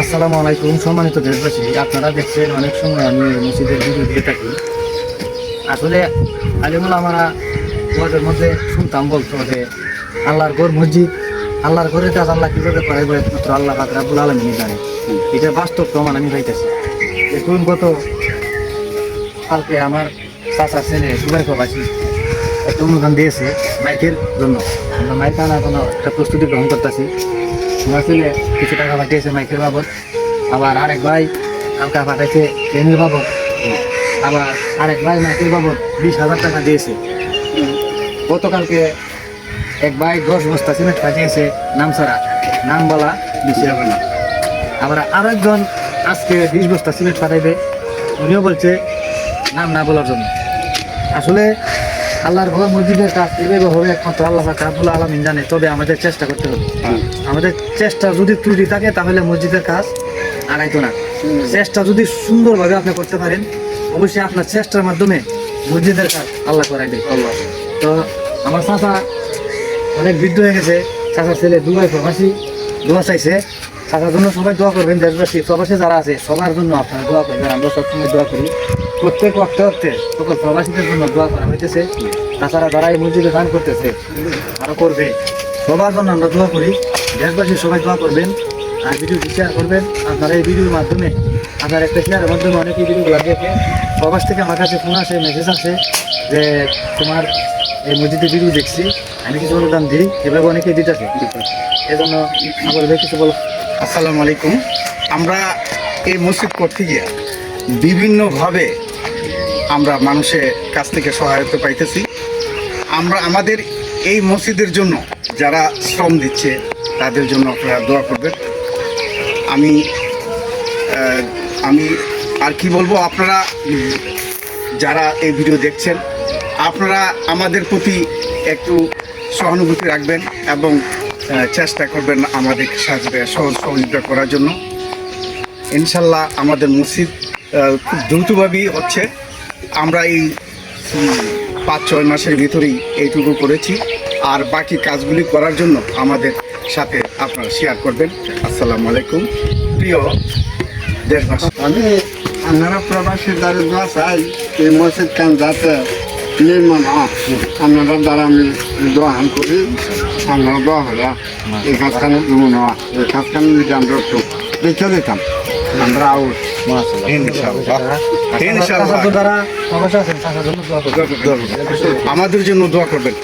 আসসালামু আলাইকুম সম্মানিত দেশবাসী, আপনারা দেখছেন অনেক সময় আমি মসজিদের ভিডিও দিয়ে থাকি। আসলে আলিমুল আমরা ওদের মধ্যে শুনতাম বলতো যে আল্লাহর ঘর মসজিদ, আল্লাহর ঘরের কাজ আল্লাহ কীভাবে করাইব একমাত্র আল্লাহ পাক রাব্বুল আলামিনই জানে। এটা বাস্তব প্রমাণ আমি পাইতেছি। দেখুন গত কালকে আমার চাচার ছেলে দুবাই প্রবাসী একটা অনুদান দিয়েছে মাইকের জন্য। আমরা মাইক আনার কোনো একটা প্রস্তুতি গ্রহণ করতেছি। আমার ছেলে কিছু টাকা পাঠিয়েছে মাইকের বাবদ, আবার আরেক ভাই কালকা পাঠাইছে ট্রেনের বাবদ, আবার আরেক ভাই মাইকের বাবদ 20,000 টাকা দিয়েছে। গতকালকে এক ভাই 10 বস্তা সিমেন্ট পাঠিয়েছে নাম ছাড়া, নাম বলা বেশি হবে না। আবার আরেকজন আজকে 20 বস্তা সিমেন্ট পাঠাইবে, উনিও বলছে নাম না বলার জন্য। আসলে আল্লাহর ঘর মসজিদের কাজ কীভাবে হবে একমাত্র আল্লাহ পাক রাব্বুল আলামিন জানে। তবে আমাদের চেষ্টা করতে হবে। আমাদের চেষ্টা যদি ত্রুটি থাকে তাহলে মসজিদের কাজ আগাইতো না। চেষ্টা যদি সুন্দরভাবে আপনি করতে পারেন, অবশ্যই আপনার চেষ্টার মাধ্যমে মসজিদের কাজ আল্লাহ করাই দেয়। তো আমার চাচা অনেক বৃদ্ধ হয়ে গেছে, চাচার ছেলে দুবাই প্রবাসী, দোয়া চাইছে। চাচার জন্য সবাই দোয়া করবেন। দেশবাসী প্রবাসী যারা আছে সবার জন্য আপনারা দোয়া করবেন। আমরা সবসময় দোয়া করি, প্রত্যেক অর্থে সকল প্রবাসীদের জন্য দোয়া করা হইতেছে। তাছাড়া যারা এই মসজিদে দান করতেছে আরও করবে, সবার জন্য আমরা দোয়া করি। দেশবাসী সবাই দোয়া করবেন আর ভিডিওটি শেয়ার করবেন। আপনারা এই ভিডিওর মাধ্যমে আপনার একটা শেয়ারের মাধ্যমে অনেকেই ভিডিওগুলো দেখে। প্রবাস থেকে আমার কাছে ফোন আসে, মেসেজ আসে যে তোমার এই মসজিদে ভিডিও দেখছি, আমি কিছু অনুদান দিই, এভাবে অনেকেই দিতেছে। এই জন্য আমার কিছু বলো। আসসালামু আলাইকুম। আমরা এই মসজিদ করতে গিয়ে বিভিন্নভাবে আমরা মানুষের কাছ থেকে সহায়তা পাইতেছি। আমরা আমাদের এই মসজিদের জন্য যারা শ্রম দিচ্ছে তাদের জন্য আপনারা দোয়া করবেন। আমি আর কি বলবো, আপনারা যারা এই ভিডিও দেখছেন আপনারা আমাদের প্রতি একটু সহানুভূতি রাখবেন এবং চেষ্টা করবেন আমাদের সাথে সহযোগিতা করার জন্য। ইনশাল্লাহ আমাদের মসজিদ খুব দ্রুতভাবেই হচ্ছে। আমরা এই 5-6 মাসের ভিতরেই এইটুকু করেছি, আর বাকি কাজগুলি করার জন্য আমাদের সাথে আপনারা শেয়ার করবেন। আসসালামু আলাইকুম প্রিয় দেশবাসী। আমি আপনারা প্রবাসী দ্বারা দোয়া চাই এই মসজিদ কান যাতে নির্মাণ হয়। আপনারা দ্বারা আমি দোয়া করি, আপনারা দোয়া হলে এই কাজখানে যেমন হয়, এই কাজখানে যদি আমরা একটু দেখে দিতাম আমরা আউট। ইনশাআল্লাহ যারা প্রবাসী আছেন তাদের জন্য দোয়া করবেন। আমাদের জন্য দোয়া করবেন।